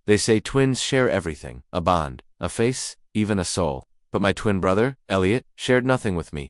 They say twins share everything, a bond, a face, even a soul. But my twin brother, Elliot, shared nothing with me,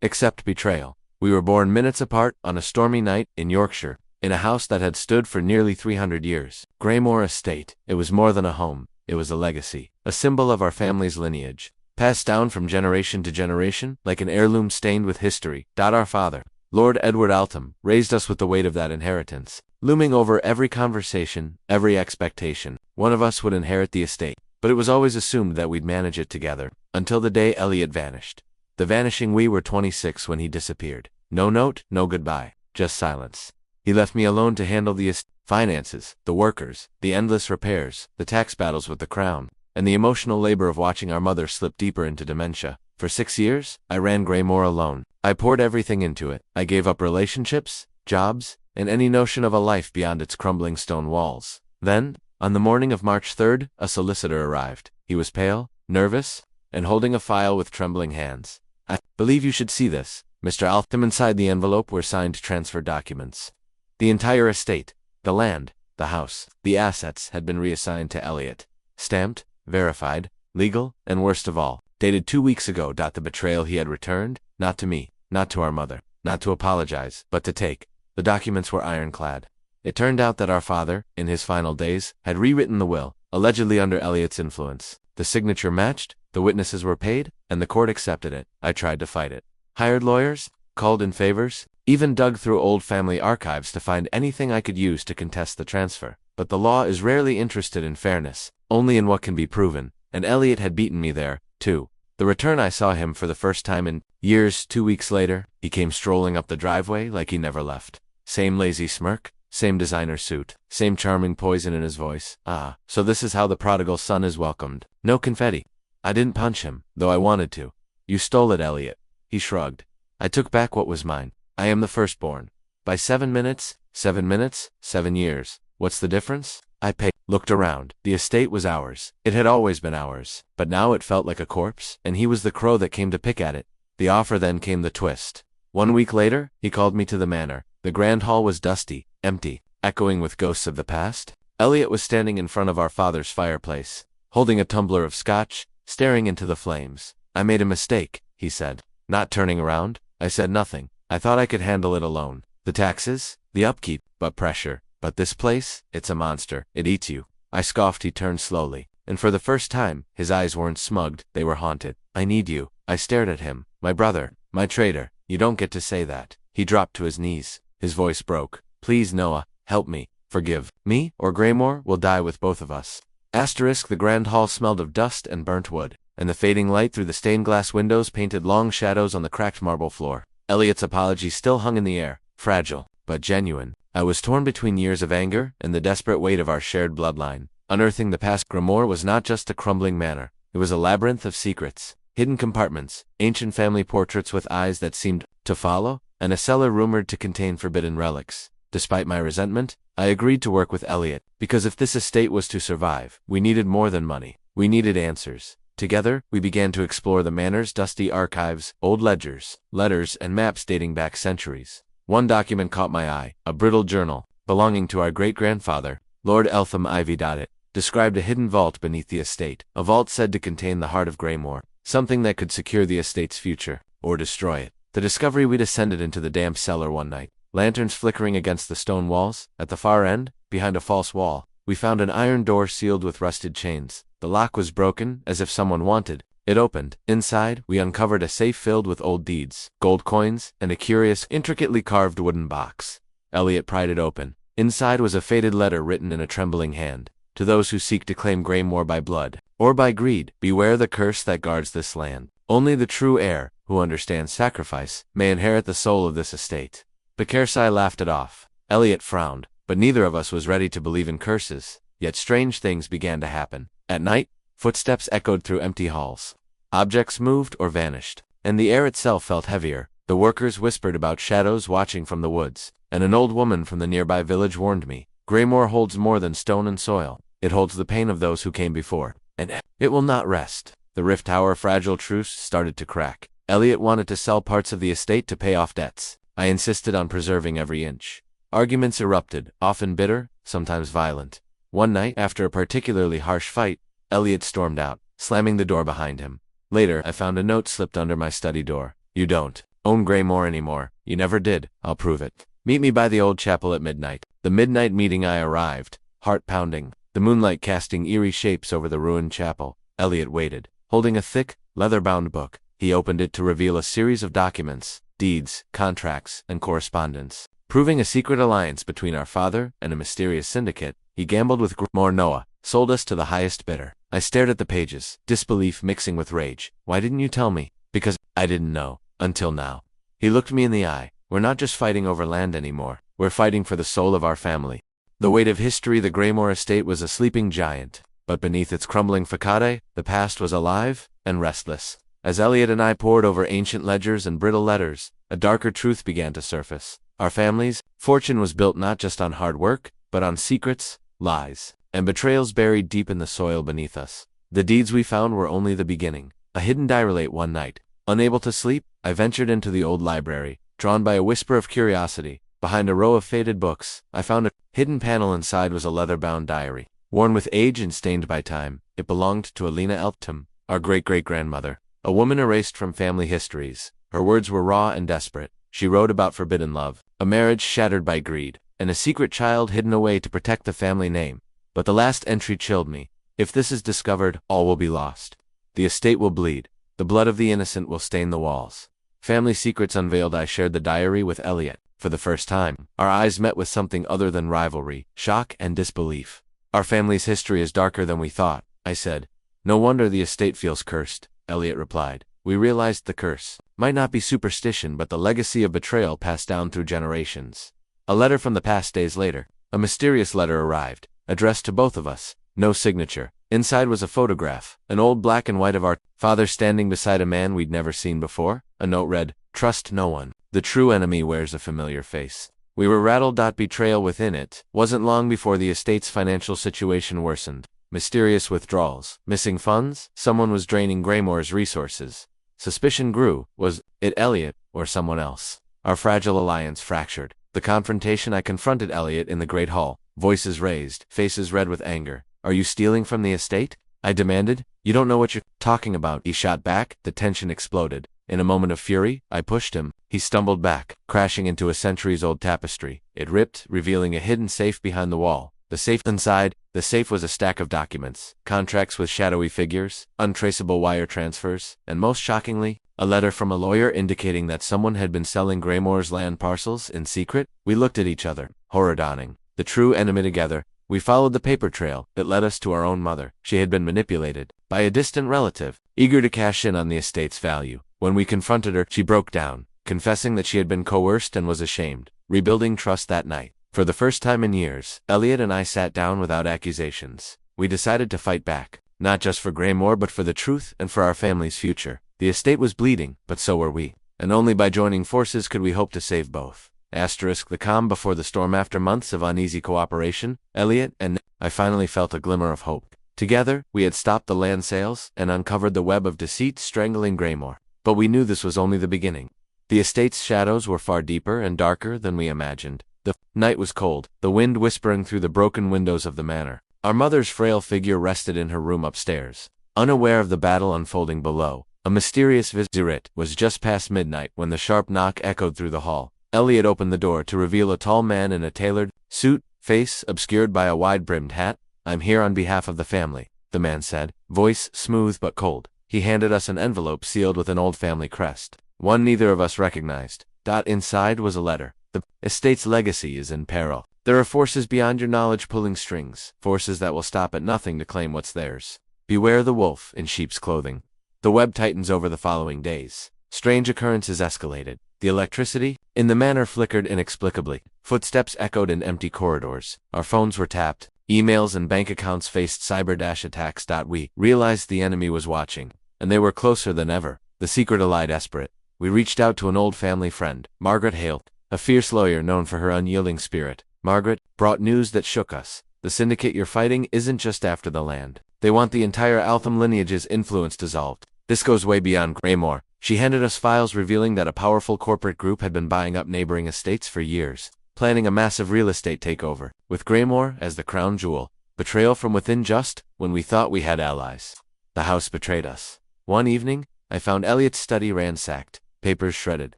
except betrayal. We were born minutes apart on a stormy night in Yorkshire, in a house that had stood for nearly 300 years. Graymore Estate. It was more than a home. It was a legacy, a symbol of our family's lineage, passed down from generation to generation like an heirloom stained with history. Our father, Lord Edward Altham, raised us with the weight of that inheritance, looming over every conversation, every expectation. One of us would inherit the estate, but it was always assumed that we'd manage it together, until the day Elliot vanished. The vanishing we were 26 when he disappeared. No note, no goodbye, just silence. He left me alone to handle the finances, the workers, the endless repairs, the tax battles with the Crown, and the emotional labor of watching our mother slip deeper into dementia. For 6 years, I ran Graymore alone. I poured everything into it. I gave up relationships, jobs, and any notion of a life beyond its crumbling stone walls. Then, on the morning of March 3rd, a solicitor arrived. He was pale, nervous, and holding a file with trembling hands. I believe you should see this, Mr. Altham. Inside the envelope were signed transfer documents. The entire estate, the land, the house, the assets had been reassigned to Elliot. Stamped, verified, legal, and worst of all, dated 2 weeks ago. The betrayal he had returned, not to me, not to our mother, not to apologize, but to take. The documents were ironclad. It turned out that our father, in his final days, had rewritten the will, allegedly under Elliot's influence. The signature matched, the witnesses were paid, and the court accepted it. I tried to fight it. Hired lawyers, called in favors, even dug through old family archives to find anything I could use to contest the transfer. But the law is rarely interested in fairness, only in what can be proven, and Elliot had beaten me there, too. The return I saw him for the first time in years. 2 weeks later, he came strolling up the driveway like he never left. Same lazy smirk, same designer suit, same charming poison in his voice. Ah, so this is how the prodigal son is welcomed. No confetti. I didn't punch him, though I wanted to. You stole it, Elliot. He shrugged. I took back what was mine. I am the firstborn. By 7 minutes, 7 years. What's the difference? I looked around. The estate was ours. It had always been ours. But now it felt like a corpse, and he was the crow that came to pick at it. The offer, then came the twist. 1 week later, he called me to the manor. The grand hall was dusty, empty, echoing with ghosts of the past. Elliot was standing in front of our father's fireplace, holding a tumbler of scotch, staring into the flames. I made a mistake, he said. Not turning around, I said nothing. I thought I could handle it alone. The taxes, the upkeep, but pressure. But this place, it's a monster. It eats you. I scoffed. He turned slowly, and for the first time, his eyes weren't smugged, they were haunted. I need you. I stared at him. My brother, my traitor. You don't get to say that. He dropped to his knees. His voice broke. Please, Noah, help me. Forgive me, or Graymore will die with both of us. The grand hall smelled of dust and burnt wood, and the fading light through the stained glass windows painted long shadows on the cracked marble floor. Elliot's apology still hung in the air, fragile, but genuine. I was torn between years of anger and the desperate weight of our shared bloodline. Unearthing the past, Graymore was not just a crumbling manor. It was a labyrinth of secrets, hidden compartments, ancient family portraits with eyes that seemed to follow, and a cellar rumored to contain forbidden relics. Despite my resentment, I agreed to work with Elliot, because if this estate was to survive, we needed more than money. We needed answers. Together, we began to explore the manor's dusty archives, old ledgers, letters, and maps dating back centuries. One document caught my eye, a brittle journal, belonging to our great-grandfather, Lord Eltham Ivy. It described a hidden vault beneath the estate, a vault said to contain the heart of Graymore, something that could secure the estate's future, or destroy it. The discovery: we descended into the damp cellar one night, lanterns flickering against the stone walls. At the far end, behind a false wall, we found an iron door sealed with rusted chains. The lock was broken, as if someone wanted. It opened. Inside, we uncovered a safe filled with old deeds, gold coins, and a curious, intricately carved wooden box. Elliot pried it open. Inside was a faded letter written in a trembling hand. To those who seek to claim Graymore by blood, or by greed, beware the curse that guards this land. Only the true heir, who understands sacrifice, may inherit the soul of this estate. Bekersai laughed it off. Elliot frowned, but neither of us was ready to believe in curses. Yet strange things began to happen. At night, footsteps echoed through empty halls. Objects moved or vanished, and the air itself felt heavier. The workers whispered about shadows watching from the woods, and an old woman from the nearby village warned me, Graymore holds more than stone and soil. It holds the pain of those who came before, and it will not rest. The rift tower fragile truce started to crack. Elliot wanted to sell parts of the estate to pay off debts. I insisted on preserving every inch. Arguments erupted, often bitter, sometimes violent. One night, after a particularly harsh fight, Elliot stormed out, slamming the door behind him. Later, I found a note slipped under my study door. You don't own Graymore anymore. You never did. I'll prove it. Meet me by the old chapel at midnight. The midnight meeting. I arrived, heart pounding, the moonlight casting eerie shapes over the ruined chapel. Elliot waited, holding a thick, leather-bound book. He opened it to reveal a series of documents, deeds, contracts, and correspondence, proving a secret alliance between our father and a mysterious syndicate. He gambled with Graymore. Noah sold us to the highest bidder. I stared at the pages, disbelief mixing with rage. Why didn't you tell me? Because I didn't know, until now. He looked me in the eye. We're not just fighting over land anymore. We're fighting for the soul of our family. The weight of history. The Graymore estate was a sleeping giant, but beneath its crumbling facade, the past was alive and restless. As Elliot and I pored over ancient ledgers and brittle letters, a darker truth began to surface. Our family's fortune was built not just on hard work, but on secrets, lies, and betrayals buried deep in the soil beneath us. The deeds we found were only the beginning. A hidden diary. Late one night, unable to sleep, I ventured into the old library. Drawn by a whisper of curiosity, behind a row of faded books, I found a hidden panel. Inside was a leather-bound diary, worn with age and stained by time. It belonged to Alina Elptum, our great-great-grandmother, a woman erased from family histories. Her words were raw and desperate. She wrote about forbidden love, a marriage shattered by greed, and a secret child hidden away to protect the family name. But the last entry chilled me. If this is discovered, all will be lost. The estate will bleed. The blood of the innocent will stain the walls. Family secrets unveiled. I shared the diary with Elliot. For the first time, our eyes met with something other than rivalry, shock, and disbelief. Our family's history is darker than we thought, I said. No wonder the estate feels cursed, Elliot replied. We realized the curse might not be superstition but the legacy of betrayal passed down through generations. A letter from the past. Days later, a mysterious letter arrived, addressed to both of us. No signature. Inside was a photograph, an old black and white of our father standing beside a man we'd never seen before. A note read, "Trust no one. The true enemy wears a familiar face." We were rattled. Betrayal within it wasn't long before the estate's financial situation worsened. Mysterious withdrawals, missing funds, someone was draining Graymore's resources. Suspicion grew. Was it Elliot or someone else? Our fragile alliance fractured. The confrontation. I confronted Elliot in the great hall, voices raised, faces red with anger. Are you stealing from the estate? I demanded. You don't know what you're talking about, he shot back. The tension exploded. In a moment of fury, I pushed him. He stumbled back, crashing into a centuries-old tapestry. It ripped, revealing a hidden safe behind the wall. The safe inside. The safe was a stack of documents, contracts with shadowy figures, untraceable wire transfers, and most shockingly, a letter from a lawyer indicating that someone had been selling Graymore's land parcels in secret. We looked at each other, horror dawning. The true enemy together. We followed the paper trail that led us to our own mother. She had been manipulated by a distant relative, eager to cash in on the estate's value. When we confronted her, she broke down, confessing that she had been coerced and was ashamed. Rebuilding trust. That night, for the first time in years, Elliot and I sat down without accusations. We decided to fight back, not just for Graymore but for the truth and for our family's future. The estate was bleeding, but so were we, and only by joining forces could we hope to save both. The calm before the storm. After months of uneasy cooperation, Elliot and I finally felt a glimmer of hope. Together, we had stopped the land sales and uncovered the web of deceit strangling Graymore. But we knew this was only the beginning. The estate's shadows were far deeper and darker than we imagined. The night was cold, the wind whispering through the broken windows of the manor. Our mother's frail figure rested in her room upstairs, unaware of the battle unfolding below. A mysterious visitor. It was just past midnight when the sharp knock echoed through the hall. Elliot opened the door to reveal a tall man in a tailored suit, face obscured by a wide-brimmed hat. I'm here on behalf of the family, the man said, voice smooth but cold. He handed us an envelope sealed with an old family crest, one neither of us recognized. Inside was a letter. The estate's legacy is in peril. There are forces beyond your knowledge pulling strings, forces that will stop at nothing to claim what's theirs. Beware the wolf in sheep's clothing. The web tightens over the following days. Strange occurrences escalated. The electricity in the manor flickered inexplicably. Footsteps echoed in empty corridors. Our phones were tapped. Emails and bank accounts faced cyber-attacks. We realized the enemy was watching, and they were closer than ever. The secret allied desperate. We reached out to an old family friend, Margaret Hale, a fierce lawyer known for her unyielding spirit. Margaret brought news that shook us. The syndicate you're fighting isn't just after the land. They want the entire Altham lineage's influence dissolved. This goes way beyond Graymore. She handed us files revealing that a powerful corporate group had been buying up neighboring estates for years, planning a massive real estate takeover, with Graymore as the crown jewel. Betrayal from within just when we thought we had allies. The house betrayed us. One evening, I found Elliot's study ransacked, papers shredded,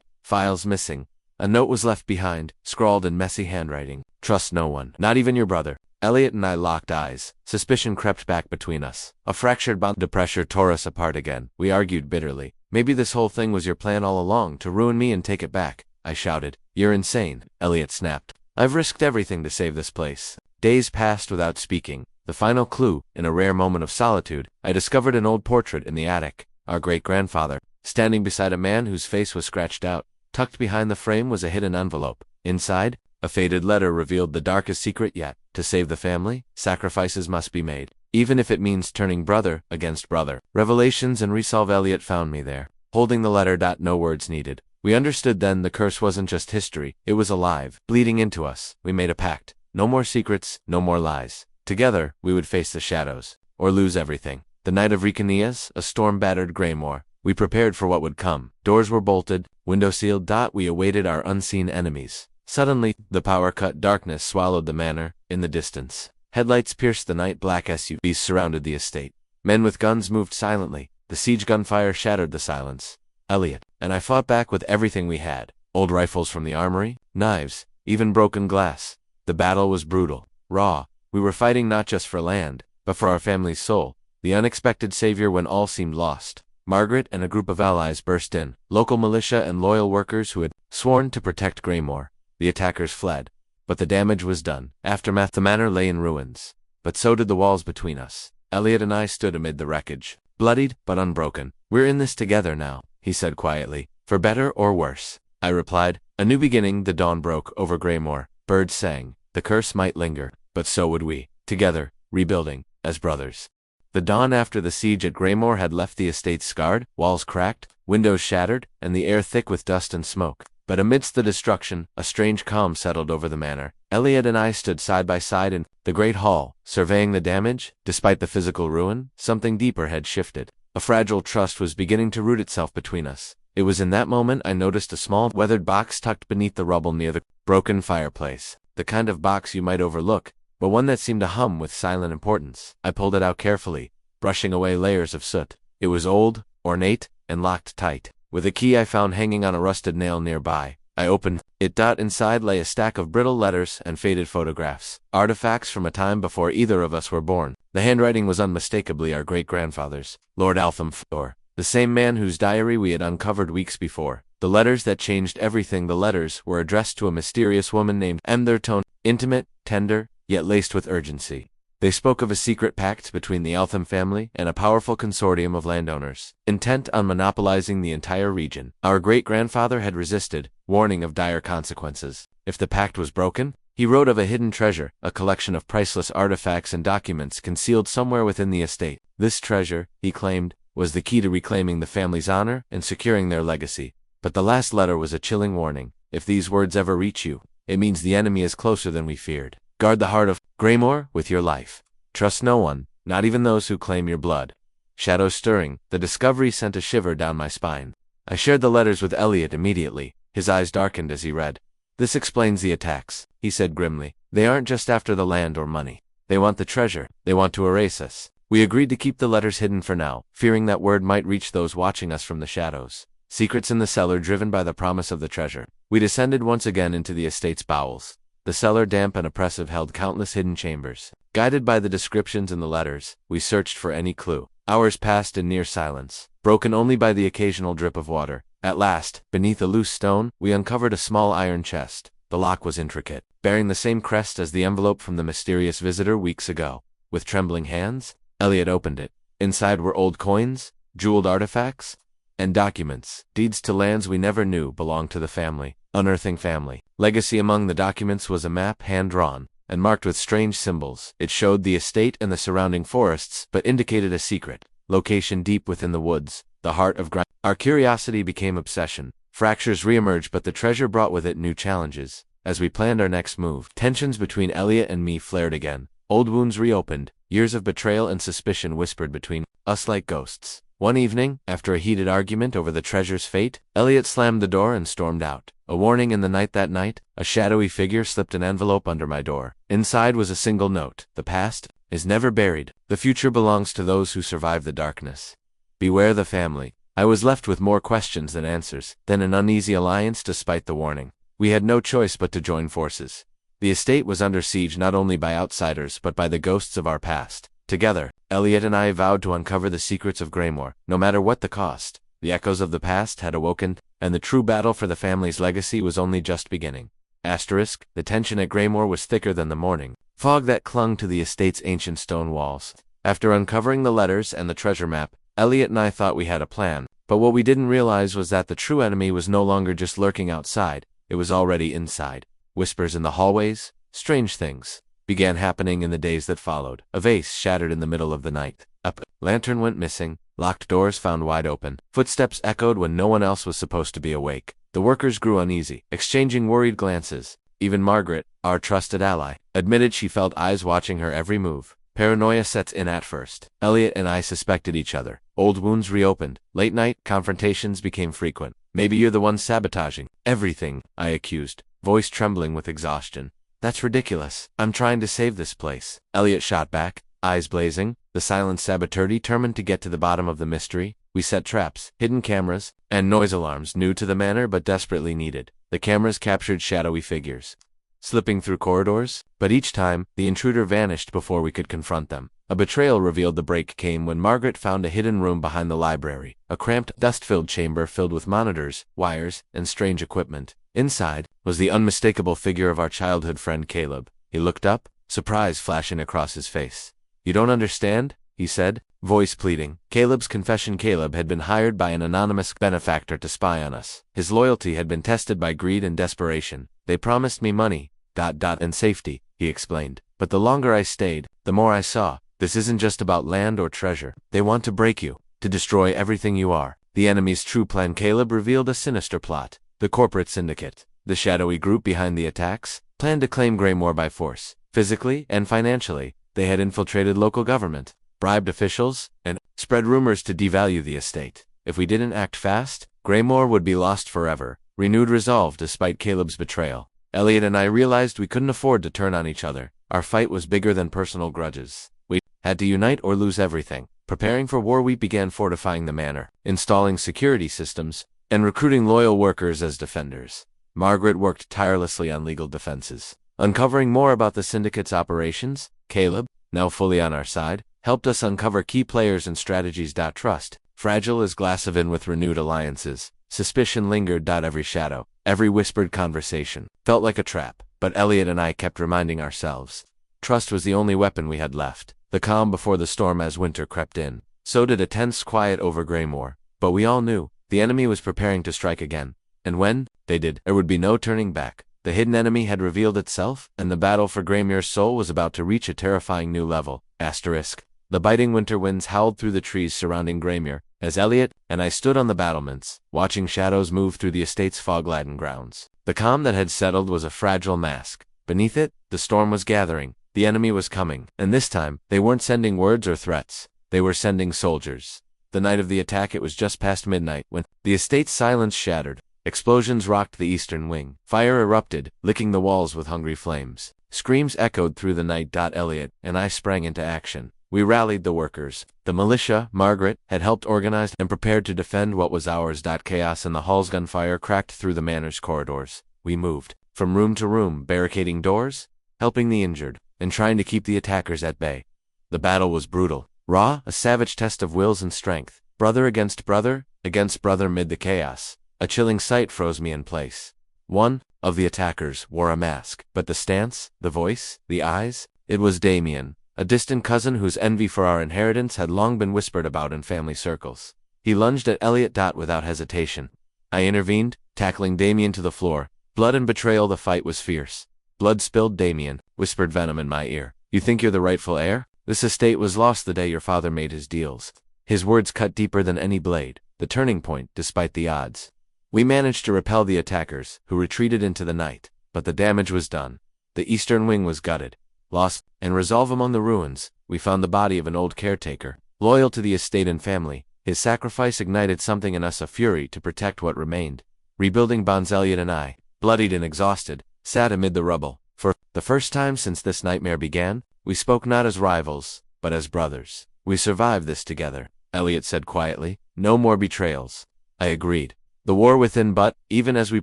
files missing. A note was left behind, scrawled in messy handwriting. Trust no one, not even your brother. Elliot and I locked eyes. Suspicion crept back between us. A fractured bond of pressure tore us apart again. We argued bitterly. Maybe this whole thing was your plan all along, to ruin me and take it back, I shouted. You're insane, Elliot snapped. I've risked everything to save this place. Days passed without speaking. The final clue, in a rare moment of solitude, I discovered an old portrait in the attic. Our great-grandfather, standing beside a man whose face was scratched out. Tucked behind the frame was a hidden envelope. Inside, a faded letter revealed the darkest secret yet. To save the family, sacrifices must be made, even if it means turning brother against brother. Revelations and resolve. Elliot found me there, holding the letter. No words needed. We understood then the curse wasn't just history, it was alive, bleeding into us. We made a pact. No more secrets, no more lies. Together, we would face the shadows, or lose everything. The night of Recanias, a storm-battered Greymore. We prepared for what would come. Doors were bolted, window sealed. We awaited our unseen enemies. Suddenly, the power cut. Darkness swallowed the manor. In the distance, headlights pierced the night. Black SUVs surrounded the estate. Men with guns moved silently. The siege gunfire shattered the silence. Elliot and I fought back with everything we had. Old rifles from the armory, knives, even broken glass. The battle was brutal, raw. We were fighting not just for land, but for our family's soul. The unexpected savior when all seemed lost. Margaret and a group of allies burst in, local militia and loyal workers who had sworn to protect Greymore. The attackers fled, but the damage was done. Aftermath. The manor lay in ruins, but so did the walls between us. Elliot and I stood amid the wreckage, bloodied but unbroken. We're in this together now, he said quietly. For better or worse, I replied. A new beginning. The dawn broke over Greymore. Birds sang. The curse might linger, but so would we, together, rebuilding, as brothers. The dawn after the siege at Greymore had left the estate scarred, walls cracked, windows shattered, and the air thick with dust and smoke. But amidst the destruction, a strange calm settled over the manor. Elliot and I stood side by side in the great hall, surveying the damage. Despite the physical ruin, something deeper had shifted. A fragile trust was beginning to root itself between us. It was in that moment I noticed a small, weathered box tucked beneath the rubble near the broken fireplace. The kind of box you might overlook, but one that seemed to hum with silent importance. I pulled it out carefully, brushing away layers of soot. It was old, ornate, and locked tight. With a key I found hanging on a rusted nail nearby, I opened it. Inside lay a stack of brittle letters and faded photographs, artifacts from a time before either of us were born. The handwriting was unmistakably our great-grandfather's, Lord Altham Thor, the same man whose diary we had uncovered weeks before. The letters that changed everything. The letters were addressed to a mysterious woman named M. Their tone, intimate, tender, yet laced with urgency. They spoke of a secret pact between the Altham family and a powerful consortium of landowners, intent on monopolizing the entire region. Our great-grandfather had resisted, warning of dire consequences. If the pact was broken, he wrote of a hidden treasure, a collection of priceless artifacts and documents concealed somewhere within the estate. This treasure, he claimed, was the key to reclaiming the family's honor and securing their legacy. But the last letter was a chilling warning. If these words ever reach you, it means the enemy is closer than we feared. Guard the heart of Greymore with your life. Trust no one, not even those who claim your blood. Shadows stirring, the discovery sent a shiver down my spine. I shared the letters with Elliot immediately. His eyes darkened as he read. This explains the attacks, he said grimly. They aren't just after the land or money. They want the treasure. They want to erase us. We agreed to keep the letters hidden for now, fearing that word might reach those watching us from the shadows. Secrets in the cellar driven by the promise of the treasure. We descended once again into the estate's bowels. The cellar, damp and oppressive, held countless hidden chambers. Guided by the descriptions in the letters, we searched for any clue. Hours passed in near silence, broken only by the occasional drip of water. At last, beneath a loose stone, we uncovered a small iron chest. The lock was intricate, bearing the same crest as the envelope from the mysterious visitor weeks ago. With trembling hands, Elliot opened it. Inside were old coins, jeweled artifacts, and documents. Deeds to lands we never knew belonged to the family. Unearthing family legacy. Among the documents was a map hand-drawn and marked with strange symbols. It showed the estate and the surrounding forests, but indicated a secret location deep within the woods, the heart of ground. Our curiosity became obsession. Fractures reemerged, but the treasure brought with it new challenges. As we planned our next move, tensions between Elliot and me flared again. Old wounds reopened. Years of betrayal and suspicion whispered between us like ghosts. One evening, after a heated argument over the treasure's fate, Elliot slammed the door and stormed out. A warning in the night. That night, a shadowy figure slipped an envelope under my door. Inside was a single note. The past, is never buried. The future belongs to those who survive the darkness. Beware the family. I was left with more questions than answers, then an uneasy alliance despite the warning. We had no choice but to join forces. The estate was under siege not only by outsiders but by the ghosts of our past. Together, Elliot and I vowed to uncover the secrets of Greymore, no matter what the cost. The echoes of the past had awoken, and the true battle for the family's legacy was only just beginning. Asterisk, the tension at Greymore was thicker than the morning fog that clung to the estate's ancient stone walls. After uncovering the letters and the treasure map, Elliot and I thought we had a plan, but what we didn't realize was that the true enemy was no longer just lurking outside, it was already inside. Whispers in the hallways, strange things, began happening in the days that followed. A vase shattered in the middle of the night. A lantern went missing, locked doors found wide open. Footsteps echoed when no one else was supposed to be awake. The workers grew uneasy, exchanging worried glances. Even Margaret, our trusted ally, admitted she felt eyes watching her every move. Paranoia sets in at first. Elliot and I suspected each other. Old wounds reopened. Late-night confrontations became frequent. Maybe you're the one sabotaging everything, I accused, voice trembling with exhaustion. That's ridiculous. I'm trying to save this place. Elliot shot back, eyes blazing. The silent saboteur determined to get to the bottom of the mystery. We set traps, hidden cameras, and noise alarms new to the manor but desperately needed. The cameras captured shadowy figures, slipping through corridors, but each time, the intruder vanished before we could confront them. A betrayal revealed the break came when Margaret found a hidden room behind the library, a cramped, dust-filled chamber filled with monitors, wires, and strange equipment. Inside was the unmistakable figure of our childhood friend Caleb. He looked up, surprise flashing across his face. "You don't understand?" he said, voice pleading. Caleb's confession. Caleb had been hired by an anonymous benefactor to spy on us. His loyalty had been tested by greed and desperation. "They promised me money, and safety," he explained. "But the longer I stayed, the more I saw. This isn't just about land or treasure. They want to break you, to destroy everything you are." The enemy's true plan. Caleb revealed a sinister plot. The corporate syndicate, the shadowy group behind the attacks, planned to claim Greymore by force. Physically and financially, they had infiltrated local government, bribed officials, and spread rumors to devalue the estate. If we didn't act fast, Greymore would be lost forever. Renewed resolve despite Caleb's betrayal, Elliot and I realized we couldn't afford to turn on each other. Our fight was bigger than personal grudges. We had to unite or lose everything. Preparing for war, we began fortifying the manor, installing security systems, and recruiting loyal workers as defenders. Margaret worked tirelessly on legal defenses. Uncovering more about the syndicate's operations, Caleb, now fully on our side, helped us uncover key players and strategies. Trust, fragile as glass even with renewed alliances. Suspicion lingered. Every shadow, every whispered conversation, felt like a trap, but Elliot and I kept reminding ourselves. Trust was the only weapon we had left. The calm before the storm as winter crept in. So did a tense quiet over Greymore. But we all knew, the enemy was preparing to strike again. And when they did, there would be no turning back. The hidden enemy had revealed itself, and the battle for Greymore's soul was about to reach a terrifying new level. Asterisk. The biting winter winds howled through the trees surrounding Greymore, as Elliot and I stood on the battlements, watching shadows move through the estate's fog-laden grounds. The calm that had settled was a fragile mask. Beneath it, the storm was gathering. The enemy was coming, and this time, they weren't sending words or threats. They were sending soldiers. The night of the attack, it was just past midnight when the estate's silence shattered. Explosions rocked the eastern wing. Fire erupted, licking the walls with hungry flames. Screams echoed through the night. Elliot and I sprang into action. We rallied the workers. The militia, Margaret, had helped organize and prepared to defend what was ours. Chaos in the halls, gunfire cracked through the manor's corridors. We moved from room to room, barricading doors, helping the injured, and trying to keep the attackers at bay. The battle was brutal, raw, a savage test of wills and strength. Brother against brother amid the chaos. A chilling sight froze me in place. One of the attackers wore a mask, but the stance, the voice, the eyes, it was Damien, a distant cousin whose envy for our inheritance had long been whispered about in family circles. He lunged at Elliot. Without hesitation, I intervened, tackling Damien to the floor. Blood and betrayal. The fight was fierce. Blood spilled. Damien whispered venom in my ear. "You think you're the rightful heir? This estate was lost the day your father made his deals." His words cut deeper than any blade. The turning point, despite the odds. We managed to repel the attackers, who retreated into the night, but the damage was done. The eastern wing was gutted. Lost and resolve among the ruins, we found the body of an old caretaker, loyal to the estate and family. His sacrifice ignited something in us, a fury to protect what remained. Rebuilding bonds. Elliot and I, bloodied and exhausted, sat amid the rubble. For the first time since this nightmare began, We spoke not as rivals, but as brothers. We survived this together, Elliot said quietly. No more betrayals. I agreed. The war within, but, even as we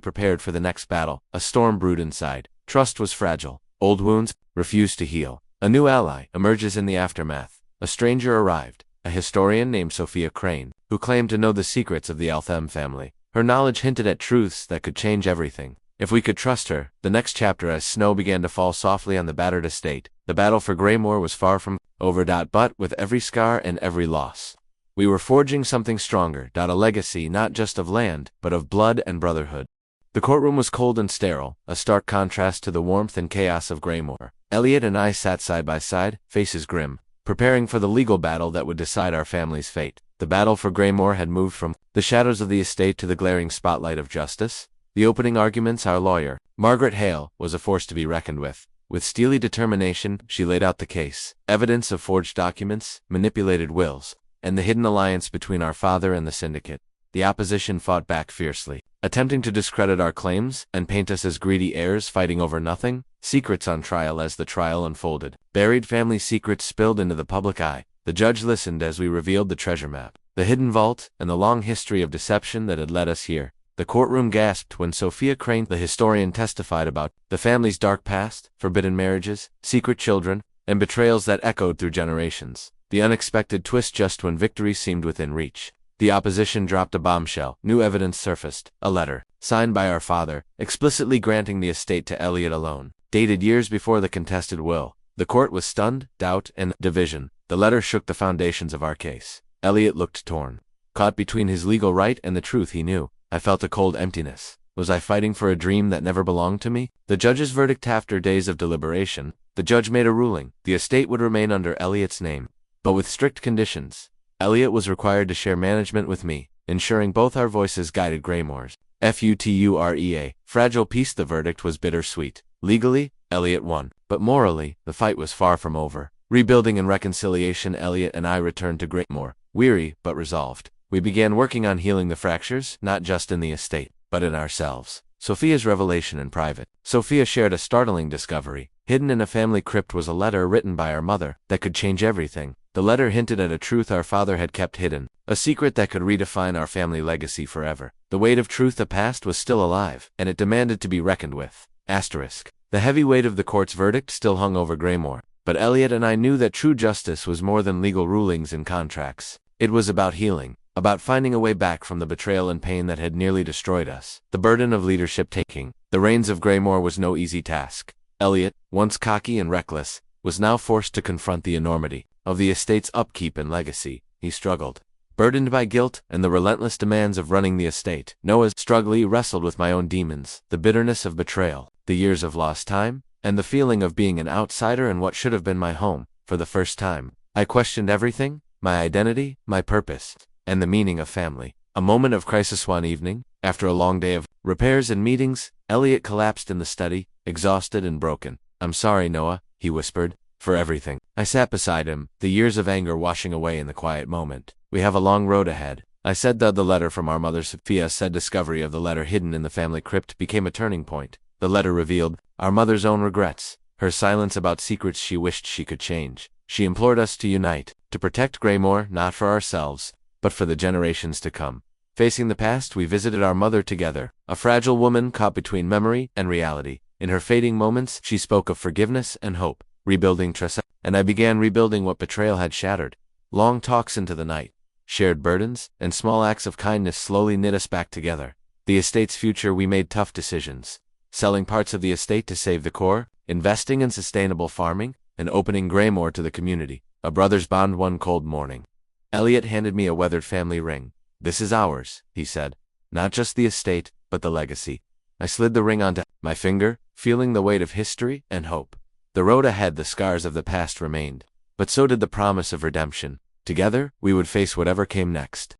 prepared for the next battle, a storm brewed inside. Trust was fragile. Old wounds refused to heal. A new ally emerges in the aftermath. A stranger arrived, a historian named Sophia Crane, who claimed to know the secrets of the Althem family. Her knowledge hinted at truths that could change everything. If we could trust her, the next chapter as snow began to fall softly on the battered estate, the battle for Greymore was far from over. But with every scar and every loss, we were forging something stronger. A legacy not just of land, but of blood and brotherhood. The courtroom was cold and sterile, a stark contrast to the warmth and chaos of Greymore. Elliot and I sat side by side, faces grim, preparing for the legal battle that would decide our family's fate. The battle for Greymore had moved from the shadows of the estate to the glaring spotlight of justice. The opening arguments, our lawyer, Margaret Hale, was a force to be reckoned with. With steely determination, she laid out the case, evidence of forged documents, manipulated wills, and the hidden alliance between our father and the syndicate. The opposition fought back fiercely, attempting to discredit our claims and paint us as greedy heirs fighting over nothing. Secrets on trial. As the trial unfolded, buried family secrets spilled into the public eye. The judge listened as we revealed the treasure map, the hidden vault, and the long history of deception that had led us here. The courtroom gasped when Sophia Crane, the historian, testified about the family's dark past, forbidden marriages, secret children, and betrayals that echoed through generations. The unexpected twist just when victory seemed within reach. The opposition dropped a bombshell. New evidence surfaced, a letter, signed by our father, explicitly granting the estate to Elliot alone, dated years before the contested will. The court was stunned, doubt, and division. The letter shook the foundations of our case. Elliot looked torn, caught between his legal right and the truth he knew. I felt a cold emptiness. Was I fighting for a dream that never belonged to me? The judge's verdict. After days of deliberation, the judge made a ruling. The estate would remain under Elliot's name, but with strict conditions. Elliot was required to share management with me, ensuring both our voices guided Greymore's future. Fragile peace. The verdict was bittersweet. Legally, Elliot won, but morally, the fight was far from over. Rebuilding and reconciliation. Elliot and I returned to Greymore, weary but resolved. We began working on healing the fractures, not just in the estate, but in ourselves. Sophia's revelation in private. Sophia shared a startling discovery. Hidden in a family crypt was a letter written by our mother that could change everything. The letter hinted at a truth our father had kept hidden, a secret that could redefine our family legacy forever. The weight of truth. The past was still alive, and it demanded to be reckoned with. The heavy weight of the court's verdict still hung over Greymore, but Elliot and I knew that true justice was more than legal rulings and contracts. It was about healing, about finding a way back from the betrayal and pain that had nearly destroyed us. The burden of leadership. Taking the reins of Greymore was no easy task. Elliot, once cocky and reckless, was now forced to confront the enormity of the estate's upkeep and legacy. He struggled, burdened by guilt and the relentless demands of running the estate. Noah's struggle wrestled with my own demons, the bitterness of betrayal, the years of lost time, and the feeling of being an outsider in what should have been my home. For the first time, I questioned everything, my identity, my purpose, and the meaning of family. A moment of crisis. One evening, after a long day of repairs and meetings, Elliot collapsed in the study, exhausted and broken. "I'm sorry, Noah," he whispered, "for everything." I sat beside him, the years of anger washing away in the quiet moment. "We have a long road ahead," I said. The letter from our mother. Sophia said discovery of the letter hidden in the family crypt became a turning point. The letter revealed our mother's own regrets, her silence about secrets she wished she could change. She implored us to unite, to protect Greymore, not for ourselves, but for the generations to come. Facing the past, we visited our mother together, a fragile woman caught between memory and reality. In her fading moments, she spoke of forgiveness and hope, rebuilding trust, and I began rebuilding what betrayal had shattered. Long talks into the night, shared burdens, and small acts of kindness slowly knit us back together. The estate's future. We made tough decisions, selling parts of the estate to save the core, investing in sustainable farming, and opening Greymore to the community. A brother's bond. One cold morning, Elliot handed me a weathered family ring. "This is ours," he said. "Not just the estate, but the legacy." I slid the ring onto my finger, feeling the weight of history and hope. The road ahead. The scars of the past remained, but so did the promise of redemption. Together, we would face whatever came next.